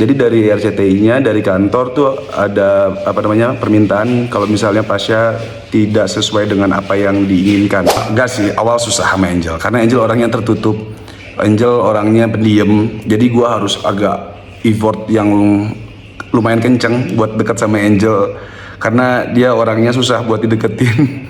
Jadi dari RCTI-nya, dari kantor tuh ada permintaan kalau misalnya Pasha tidak sesuai dengan apa yang diinginkan. Enggak sih, awal susah sama Angel karena Angel orangnya tertutup, Angel orangnya pendiam. Jadi gua harus agak effort yang lumayan kenceng buat dekat sama Angel karena dia orangnya susah buat dideketin.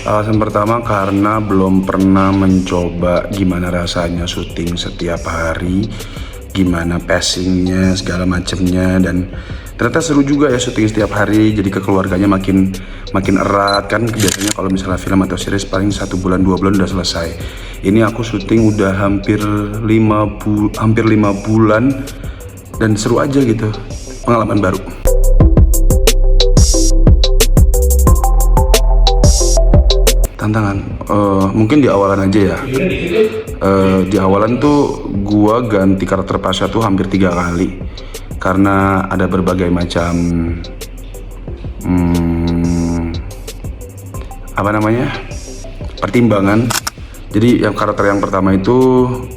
Alasan pertama karena belum pernah mencoba gimana rasanya syuting setiap hari, gimana passingnya, segala macemnya, dan ternyata seru juga ya syuting setiap hari. Jadi kekeluarganya makin erat kan. Biasanya kalau misalnya film atau series paling 1 bulan 2 bulan udah selesai. Ini aku syuting udah hampir 5 bulan dan seru aja gitu, pengalaman baru. Tantangan mungkin di awalan aja ya. Di awalan tuh gua ganti karakter Pasha tuh hampir 3 kali karena ada berbagai macam pertimbangan. Jadi yang karakter yang pertama itu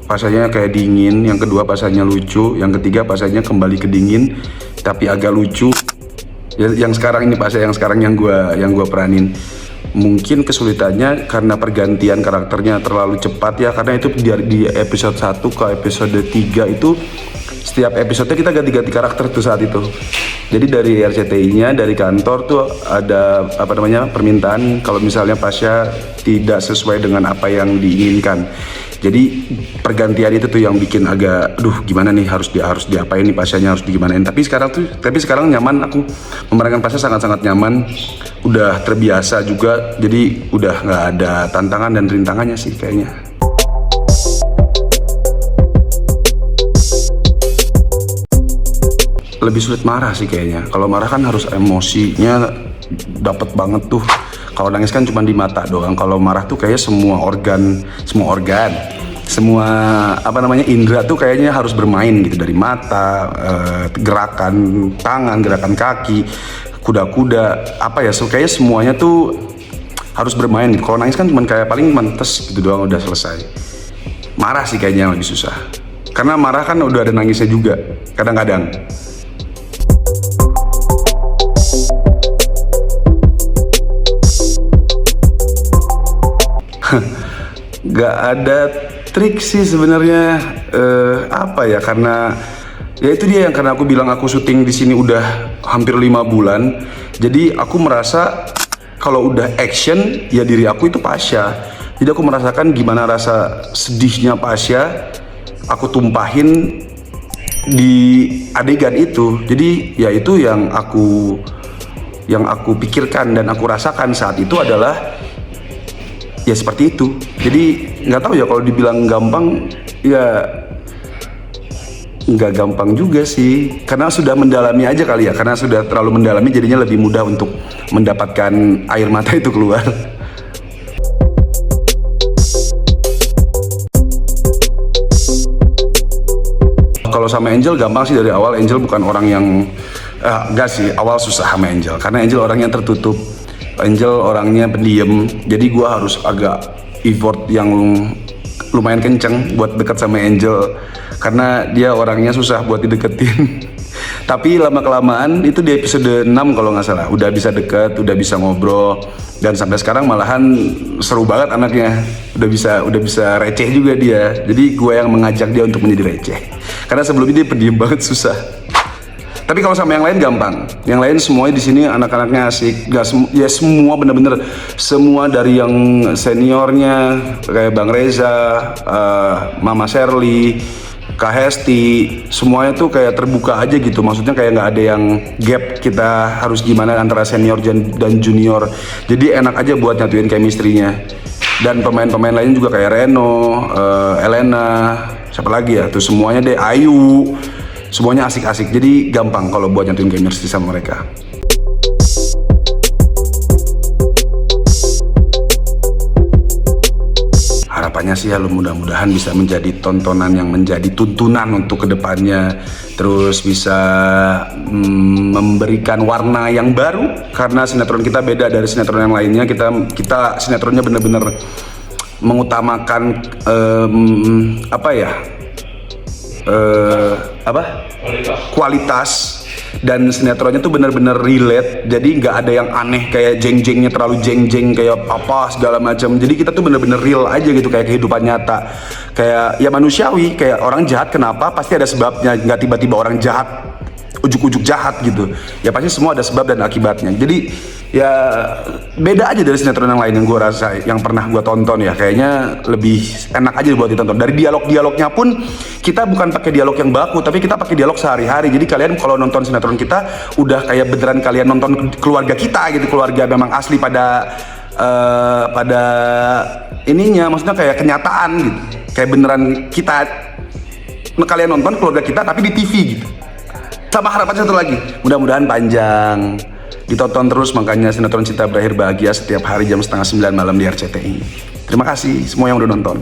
Pashanya kayak dingin, yang kedua Pashanya lucu, yang ketiga Pashanya kembali ke dingin tapi agak lucu. Yang sekarang ini Pasha yang sekarang yang gua peranin. Mungkin kesulitannya karena pergantian karakternya terlalu cepat ya, karena itu di episode 1 ke episode 3 itu setiap episode kita ganti-ganti karakter tuh saat itu. Jadi dari RCTI-nya, dari kantor tuh ada permintaan kalau misalnya Pasha tidak sesuai dengan apa yang diinginkan. Jadi pergantian itu tuh yang bikin agak gimana nih, harus diapain nih Pashanya, harus digimanain. Tapi sekarang nyaman, aku memerankan Pasha sangat-sangat nyaman, udah terbiasa juga, jadi udah nggak ada tantangan dan rintangannya sih kayaknya. Lebih sulit marah sih kayaknya. Kalau marah kan harus emosinya dapet banget tuh. Kalau nangis kan cuma di mata doang. Kalau marah tuh kayaknya semua organ, indera tuh kayaknya harus bermain gitu, dari mata, gerakan tangan, gerakan kaki, kuda-kuda, kayaknya semuanya tuh harus bermain gitu. Kalau nangis kan cuma kayak paling mentes gitu doang, udah selesai. Marah sih kayaknya yang lebih susah. Karena marah kan udah ada nangisnya juga kadang-kadang. Gak ada trik sih sebenarnya, karena ya itu dia yang karena aku bilang aku syuting di sini udah hampir 5 bulan. Jadi aku merasa kalau udah action ya diri aku itu Pasha. Jadi aku merasakan gimana rasa sedihnya Pasha, aku tumpahin di adegan itu. Jadi ya itu yang aku pikirkan dan aku rasakan saat itu adalah ya seperti itu. Jadi nggak tahu ya, kalau dibilang gampang ya nggak gampang juga sih, karena sudah mendalami aja kali ya, karena sudah terlalu mendalami jadinya lebih mudah untuk mendapatkan air mata itu keluar. Kalau sama Angel gampang sih dari awal. Angel bukan orang yang enggak sih, awal susah sama Angel karena Angel orangnya tertutup, Angel orangnya pendiam. Jadi gua harus agak effort yang lumayan kenceng buat dekat sama Angel karena dia orangnya susah buat dideketin. Tapi lama-kelamaan itu di episode 6 kalau nggak salah udah bisa deket, udah bisa ngobrol, dan sampai sekarang malahan seru banget anaknya. Udah bisa receh juga dia. Jadi gue yang mengajak dia untuk menjadi receh karena sebelumnya dia pendiam banget, susah. Tapi kalau sama yang lain gampang. Yang lain semuanya di sini anak-anaknya asik. Ya semua bener-bener semua, dari yang seniornya kayak Bang Reza, Mama Sherly, Kak Hesti, semuanya tuh kayak terbuka aja gitu. Maksudnya kayak nggak ada yang gap kita harus gimana antara senior dan junior. Jadi enak aja buat nyatuin chemistry-nya. Dan pemain-pemain lain juga kayak Reno, Elena, siapa lagi ya tuh, semuanya deh, Ayu, semuanya asik-asik, jadi gampang kalau buat nyatuin chemistry sama mereka. Harapannya sih ya mudah-mudahan bisa menjadi tontonan yang menjadi tuntunan untuk kedepannya, terus bisa memberikan warna yang baru, karena sinetron kita beda dari sinetron yang lainnya. Kita sinetronnya bener-bener mengutamakan kualitas, dan sinetronnya tuh bener-bener relate, jadi nggak ada yang aneh kayak jeng-jengnya terlalu jeng-jeng kayak apa segala macam. Jadi kita tuh bener-bener real aja gitu, kayak kehidupan nyata, kayak ya manusiawi, kayak orang jahat kenapa pasti ada sebabnya, nggak tiba-tiba orang jahat ujuk-ujuk jahat gitu, ya pasti semua ada sebab dan akibatnya. Jadi ya beda aja dari sinetron yang lain yang gue rasa, yang pernah gue tonton ya, kayaknya lebih enak aja buat ditonton. Dari dialog-dialognya pun kita bukan pakai dialog yang baku, tapi kita pakai dialog sehari-hari. Jadi kalian kalau nonton sinetron kita udah kayak beneran kalian nonton keluarga kita gitu, keluarga memang asli pada ininya, maksudnya kayak kenyataan gitu, kayak beneran kalian nonton keluarga kita tapi di TV gitu. Sama harapan satu lagi, mudah-mudahan panjang, ditonton terus, makanya sinetron Cinta Berakhir Bahagia setiap hari jam 8:30 malam di RCTI. Terima kasih semua yang udah nonton.